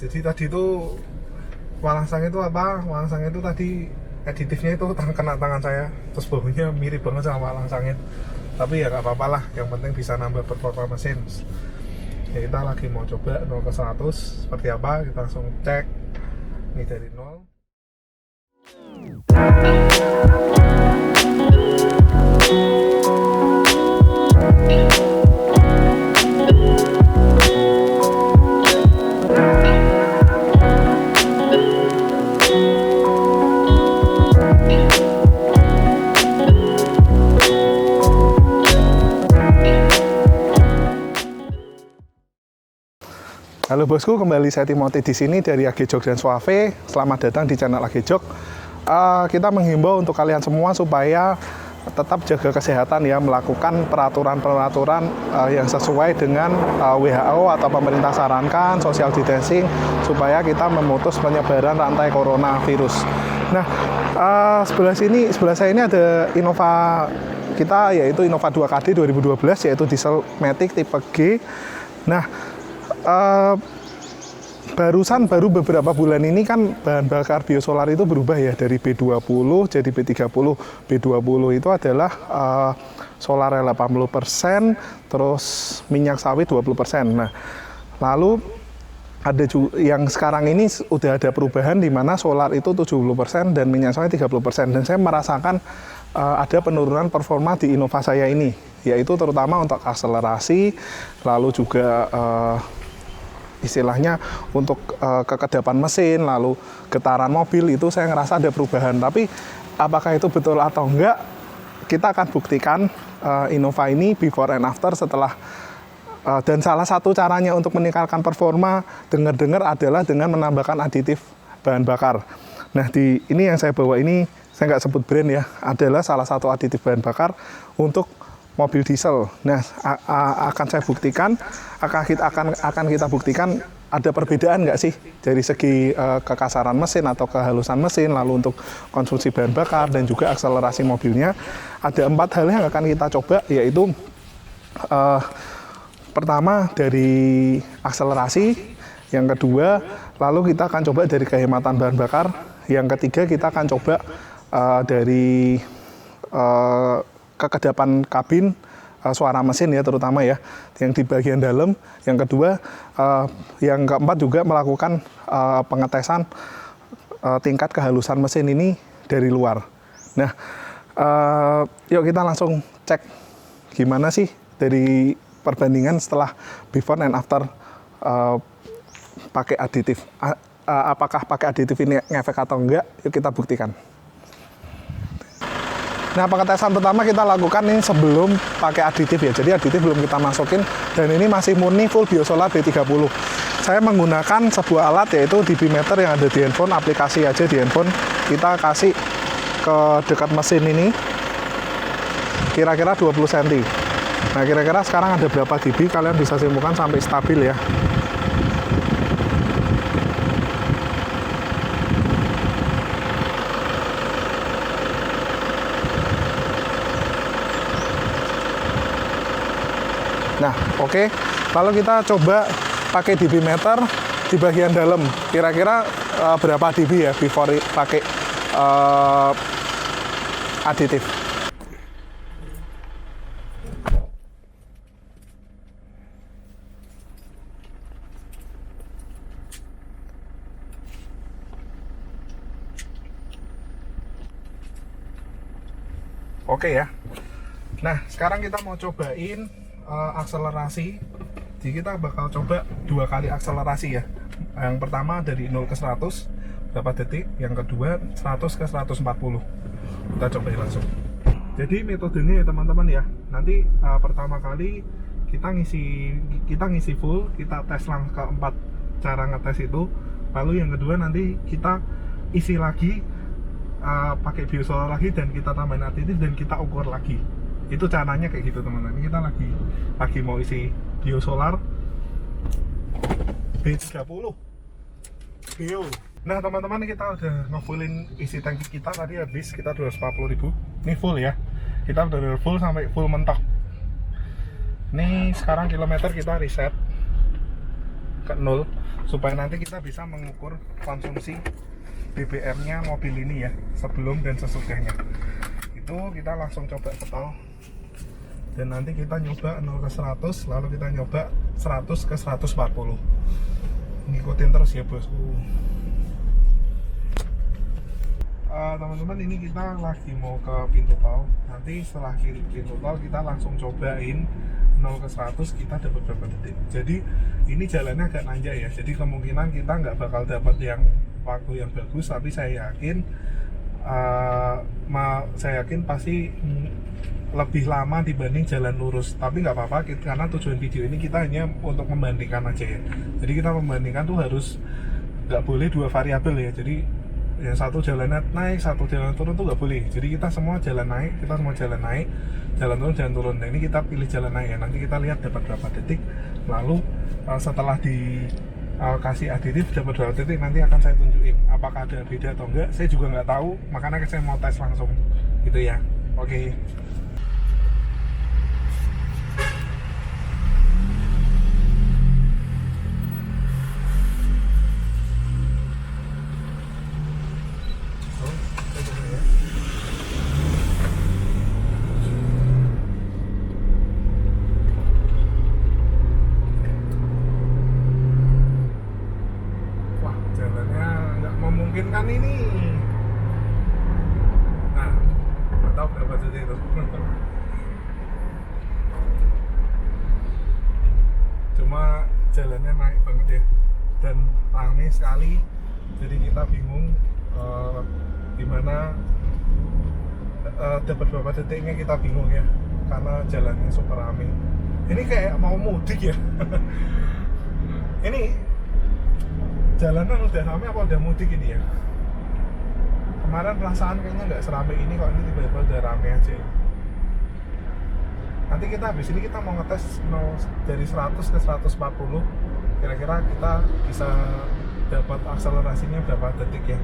Jadi tadi itu walang sang itu apa? Walang sang itu tadi aditifnya itu kena tangan saya, terus baunya mirip banget sama walang sangit. Tapi ya nggak apa-apa lah, yang penting bisa nambah performa mesin. Ya, kita lagi mau coba 0 ke 100 seperti apa, kita langsung cek. Ini dari 0. Halo bosku, kembali saya Timothy di sini dari AG Jog dan Suave. Selamat datang di channel AG Jog. Kita menghimbau untuk kalian semua supaya tetap jaga kesehatan ya, melakukan peraturan-peraturan yang sesuai dengan WHO atau pemerintah sarankan, social distancing, supaya kita memutus penyebaran rantai coronavirus. Nah, sebelah saya ini ada Innova kita, yaitu Innova 2KD 2012, yaitu diesel matic tipe G. Nah, baru beberapa bulan ini kan bahan bakar biosolar itu berubah ya, dari B20 jadi B30. B20 itu adalah solar 80%, terus minyak sawit 20%. Nah, lalu ada juga yang sekarang ini udah ada perubahan di mana solar itu 70% dan minyak sawit 30%. Dan saya merasakan ada penurunan performa di Innova saya ini, yaitu terutama untuk akselerasi, lalu juga istilahnya untuk kekedapan mesin, lalu getaran mobil, itu saya ngerasa ada perubahan. Tapi apakah itu betul atau enggak, kita akan buktikan Innova ini before and after setelah. Dan salah satu caranya untuk meningkatkan performa, dengar-dengar adalah dengan menambahkan aditif bahan bakar. Nah, ini yang saya bawa ini, saya nggak sebut brand ya, adalah salah satu aditif bahan bakar untuk mobil diesel. Nah, akan saya buktikan, akan kita buktikan ada perbedaan nggak sih dari segi kekasaran mesin atau kehalusan mesin, lalu untuk konsumsi bahan bakar dan juga akselerasi mobilnya. Ada 4 hal yang akan kita coba, yaitu pertama dari akselerasi, yang kedua lalu kita akan coba dari kehematan bahan bakar, yang ketiga kita akan coba dari kekedapan kabin, suara mesin ya terutama ya, yang di bagian dalam. Yang kedua, yang keempat juga melakukan pengetesan tingkat kehalusan mesin ini dari luar. Nah, yuk kita langsung cek gimana sih dari perbandingan setelah before and after pakai aditif. Apakah pakai aditif ini ngefek atau enggak? Yuk kita buktikan. Nah, pengetesan pertama kita lakukan ini sebelum pakai aditif ya. Jadi aditif belum kita masukin, dan ini masih murni full biosolar B30. Saya menggunakan sebuah alat, yaitu dB meter yang ada di handphone, aplikasi aja di handphone. Kita kasih ke dekat mesin ini kira-kira 20 cm. Nah, kira-kira sekarang ada berapa dB, kalian bisa simpulkan sampai stabil ya. Nah, oke. Lalu kita coba pakai dB meter di bagian dalam. Kira-kira berapa dB ya before pakai aditif. Oke ya. Nah, sekarang kita mau cobain akselerasi. Jadi kita bakal coba 2 kali akselerasi ya. Yang pertama dari 0 ke 100 berapa detik, yang kedua 100 ke 140. Kita cobain langsung. Jadi metodenya ya teman-teman ya, nanti pertama kali kita ngisi full, kita tes lang ke 4 cara ngetes itu. Lalu yang kedua nanti kita isi lagi pakai biosolar lagi, dan kita tambahin aditif dan kita ukur lagi. Itu caranya kayak gitu teman-teman. Kita lagi mau isi biosolar B30 Bio. Nah teman-teman, kita udah ngefullin isi tangki kita tadi habis kita 240.000. Ini full ya, kita udah full sampai full mentok. Ini sekarang kilometer kita reset. ke 0 supaya nanti kita bisa mengukur konsumsi BBM-nya mobil ini ya, sebelum dan sesudahnya. Itu kita langsung coba setel. Dan nanti kita nyoba 0 ke 100, lalu kita nyoba 100 ke 140. Ngikutin terus ya bosku. Teman-teman, ini kita lagi mau ke pintu tol. Nanti setelah pintu tol kita langsung cobain 0 ke 100 kita dapat berapa detik. Jadi ini jalannya agak nanjak ya, jadi kemungkinan kita nggak bakal dapat yang waktu yang bagus, tapi saya yakin pasti lebih lama dibanding jalan lurus. Tapi nggak apa-apa, karena tujuan video ini kita hanya untuk membandingkan aja ya. Jadi kita membandingkan tuh harus nggak boleh dua variabel ya. Jadi yang satu jalannya naik, satu jalan turun tuh nggak boleh. Jadi kita semua jalan naik, jalan turun, jalan turun. Nah ini kita pilih jalan naik ya. Nanti kita lihat dapat berapa detik. Lalu setelah kasih aditif dapat berapa detik, nanti akan saya tunjukin apakah ada beda atau enggak. Saya juga nggak tahu, makanya saya mau tes langsung gitu ya. Oke. Memungkinkan ini. Nah, mantap dapat jadi itu. Cuma jalannya naik banget ya, dan ramai sekali. Jadi kita bingung gimana dapat berapa detiknya, kita bingung ya, karena jalannya super ramai. Ini kayak mau mudik ya. Ini jalanan udah ramai apa udah mudik ini ya? Kemarin perasaan kayaknya nggak seramai ini, kok ini tiba-tiba udah ramai aja. Nanti kita habis ini kita mau ngetes dari 100 ke 140. Kira-kira kita bisa dapat akselerasinya berapa detik ya.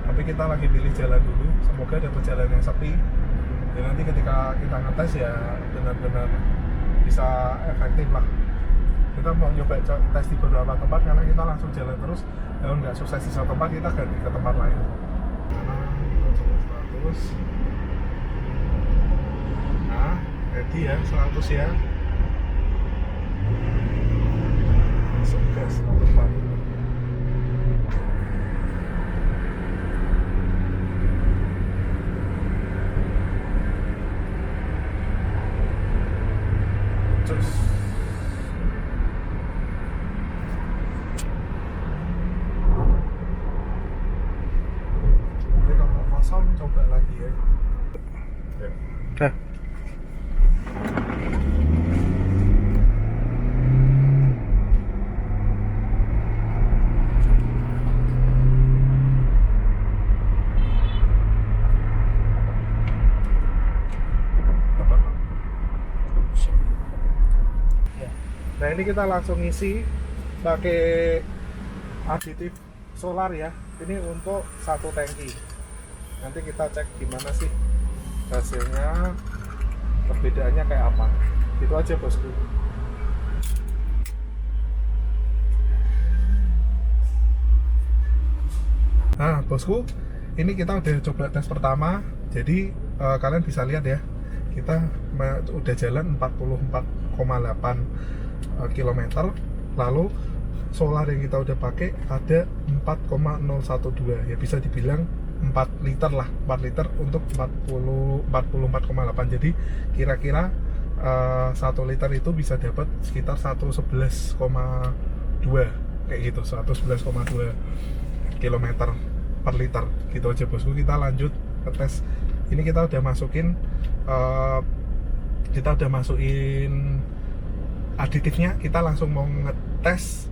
Tapi kita lagi pilih jalan dulu, semoga dapat jalan yang sepi. Dan nanti ketika kita ngetes ya benar-benar bisa efektif lah. Kita mau nyoba tes di beberapa tempat, karena kita langsung jalan terus. Kalau nggak sukses di satu tempat, kita ganti ke tempat lain. Nah, ready ya, 100 ya. Masuk gas 140. Terus coba lagi ya. Nah ini kita langsung isi pakai aditif solar ya. Ini untuk satu tangki. Nanti kita cek gimana sih hasilnya, perbedaannya kayak apa. Itu aja bosku. Nah bosku, ini kita udah coba tes pertama. Jadi kalian bisa lihat ya, kita udah jalan 44,8 km. Lalu solar yang kita udah pakai ada 4,012, ya bisa dibilang 4 liter lah, 4 liter untuk 44,8. Jadi kira-kira 1 liter itu bisa dapat sekitar 111,2 kayak gitu, 111,2 km per liter gitu aja bosku. Kita lanjut ke tes. Ini kita udah masukin aditifnya. Kita langsung mau ngetes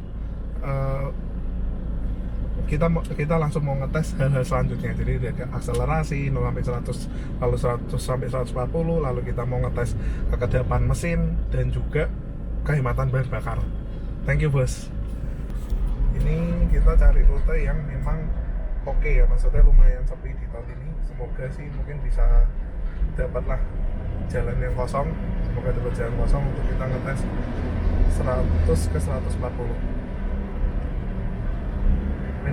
kita langsung mau ngetes hal-hal selanjutnya. Jadi ada akselerasi 0 sampai 100, lalu 100 sampai 140, lalu kita mau ngetes kekedapan mesin dan juga kehematan bahan bakar. Thank you bos. Ini kita cari rute yang memang oke ya, maksudnya lumayan sepi di tahun ini. Semoga sih mungkin bisa dapatlah jalan yang kosong. Semoga dapat jalan kosong untuk kita ngetes 100 ke 140.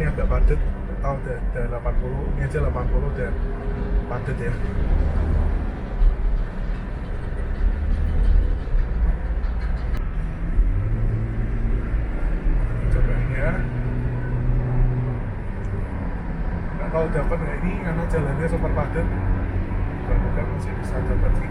ini agak padat. Oh, udah 80, ini aja 80 dan padat ya. Coba ya. Nggak tahu dapat nggak ini karena jalannya super padat. Semoga masih bisa dapat sih.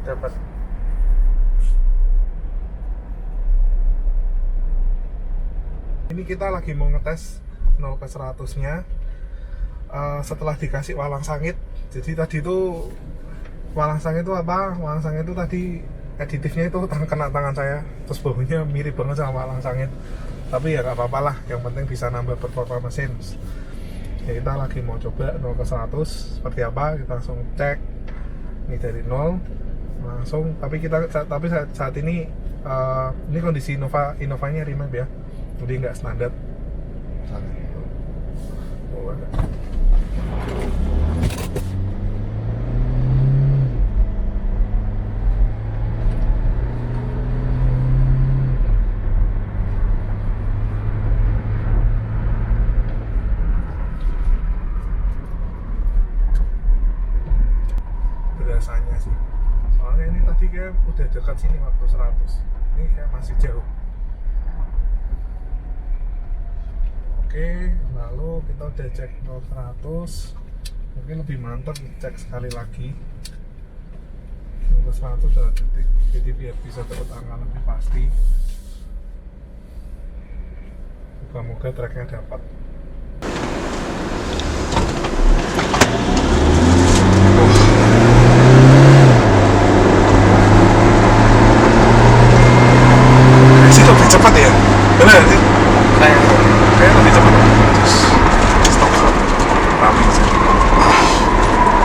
Dapat. Ini kita lagi mau ngetes 0 ke 100 nya setelah dikasih walang sangit. Jadi tadi itu walang sangit itu apa? Walang sangit itu tadi aditifnya itu kena tangan saya, terus baunya mirip banget sama walang sangit. Tapi ya nggak apa-apa lah, yang penting bisa nambah performa mesin. Ya kita lagi mau coba 0 ke 100 seperti apa, kita langsung cek. Ini dari 0 langsung, tapi saat ini kondisi Innovanya remap ya, jadi nggak standar. Berasanya sih, soalnya ini tadi kayak udah dekat sini waktu 100, ini kayak masih jauh. Oke, lalu kita udah cek 0-100, mungkin lebih mantap cek sekali lagi 0-100 dalam detik, jadi biar bisa dapat angka lebih pasti. Moga-moga tracknya dapat. Sih lebih cepat ya? Bener sih? Kayak lebih cepat. Stop. Rapi sih.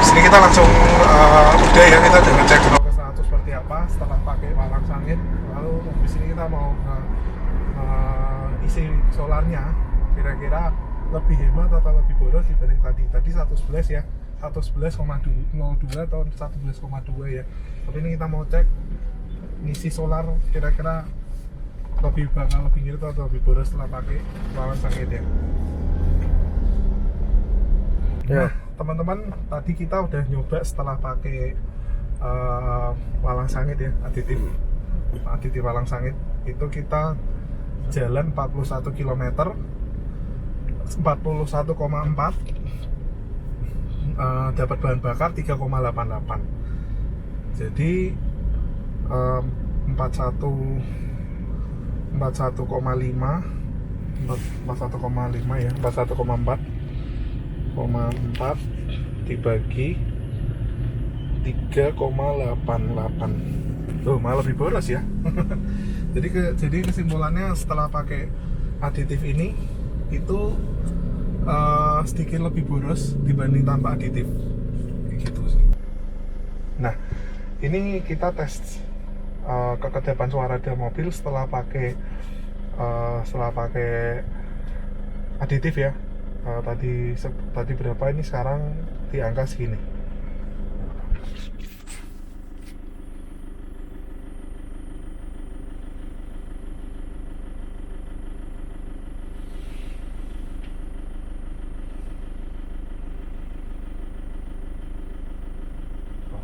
Sini kita langsung udah ya, kita udah ngecek 0 ke 100 seperti apa setelah pakai walang sangit. Lalu di sini kita mau isi solarnya, kira-kira lebih hemat atau lebih boros dibanding tadi 111 ya, 111,02 atau 111,2 ya. Tapi ini kita mau cek ngisi solar kira-kira bakal lebih ngirit atau lebih boros setelah pakai walang sangit ya. Nah teman-teman, tadi kita udah nyoba setelah pakai walang sangit ya, aditif walang sangit itu kita jalan 41 km 41,4, dapat bahan bakar 3,88, jadi 41,5 ya, 41,4 dibagi 3,88. Loh, malah lebih boros ya. jadi kesimpulannya setelah pakai aditif ini itu sedikit lebih boros dibanding tanpa aditif. Kayak gitu sih. Nah, ini kita tes kekedapan suara dari mobil setelah pakai aditif ya. Tadi berapa, ini sekarang di angka segini.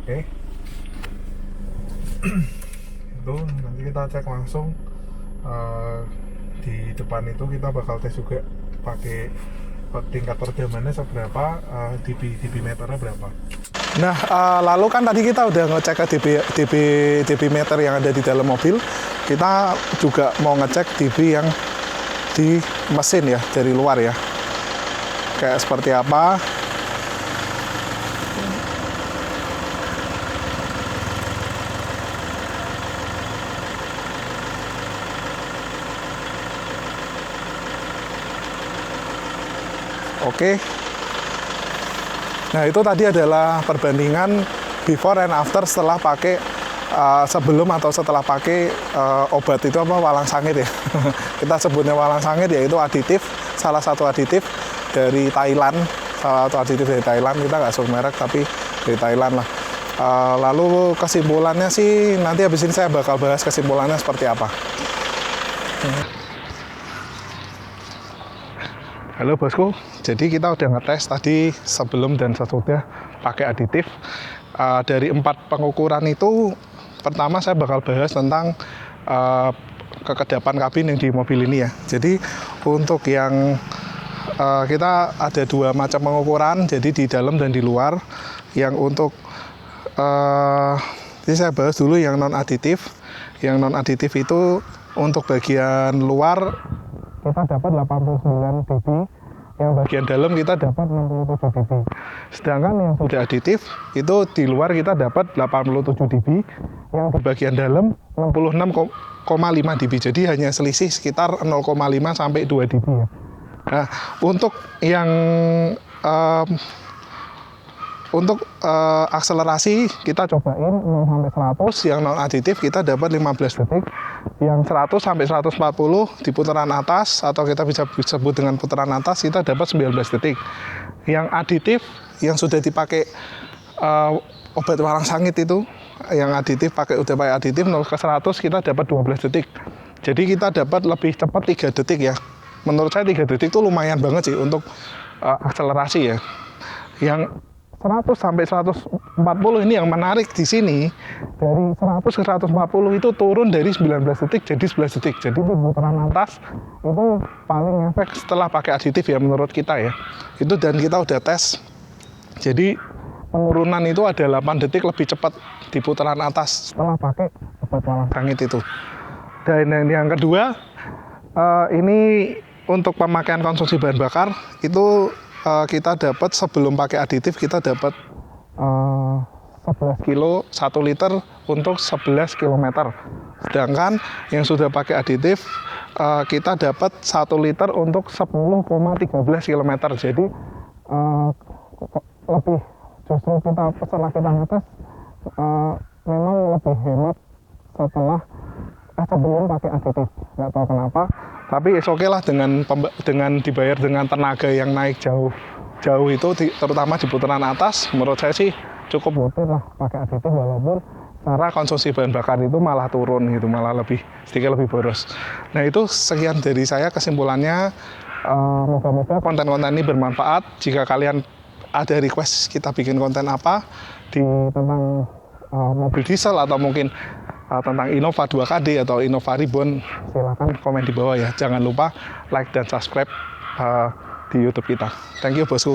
Oke. Itu nanti kita cek langsung di depan itu, kita bakal tes juga pakai tingkat perdemannya seberapa, dB meternya berapa. Nah, lalu kan tadi kita udah ngecek ke dB meter yang ada di dalam mobil. Kita juga mau ngecek dB yang di mesin ya, dari luar ya. Kayak seperti apa. Oke. Nah, itu tadi adalah perbandingan before and after setelah pakai sebelum atau setelah pakai obat itu apa, walang sangit ya. Kita sebutnya walang sangit, yaitu aditif, salah satu aditif dari Thailand, kita nggak sebut merek tapi dari Thailand lah. Lalu kesimpulannya sih nanti habis ini saya bakal bahas kesimpulannya seperti apa. Halo bosku, jadi kita udah ngetes tadi sebelum dan sesudah pakai aditif. Dari 4 pengukuran itu, pertama saya bakal bahas tentang kekedapan kabin yang di mobil ini ya. Jadi untuk yang kita ada 2 macam pengukuran, jadi di dalam dan di luar. Yang untuk jadi saya bahas dulu yang non aditif. Yang non aditif itu untuk bagian luar kita dapat 89 dB, yang bagian dalam kita dapat 67 dB. Sedangkan yang sudah aditif itu di luar kita dapat 87 dB, yang di bagian dalam 66,5 dB. Jadi hanya selisih sekitar 0,5 sampai 2 dB ya. Nah, untuk yang akselerasi kita cobain 0 sampai 100, yang non aditif kita dapat 15 detik, yang 100 sampai 140 di putaran atas atau kita bisa sebut dengan putaran atas kita dapat 19 detik. Yang aditif yang sudah dipakai obat walang sangit itu, yang aditif udah pakai aditif 0 ke 100 kita dapat 12 detik. Jadi kita dapat lebih cepat 3 detik ya. Menurut saya 3 detik itu lumayan banget sih untuk akselerasi ya. Yang 100 sampai 140 ini yang menarik di sini, dari 100 ke 140 itu turun dari 19 detik jadi 11 detik. Jadi di putaran atas itu paling efek setelah pakai aditif ya menurut kita ya. Itu dan kita udah tes. Jadi penurunan itu ada 8 detik lebih cepat di putaran atas setelah pakai obat walang sangit itu. Dan yang kedua, ini untuk pemakaian konsumsi bahan bakar itu kita dapat sebelum pakai aditif kita dapat 11 kilo 1 liter untuk 11 km. Sedangkan yang sudah pakai aditif kita dapat 1 liter untuk 10,13 km. Jadi lebih justru setelah kita ngetes memang lebih hemat setelah sebelum pakai aditif. Nggak tahu kenapa. Tapi oke lah dengan dibayar dengan tenaga yang naik jauh itu terutama di putaran atas, menurut saya sih cukup worth it lah pakai aditif, walaupun secara konsumsi bahan bakar itu malah turun gitu, malah sedikit lebih boros. Nah itu sekian dari saya kesimpulannya. Moga-moga konten-konten ini bermanfaat. Jika kalian ada request kita bikin konten apa tentang mobil diesel atau mungkin tentang Innova 2KD atau Innova Reborn, silakan komen di bawah ya. Jangan lupa like dan subscribe di YouTube kita. Thank you bosku.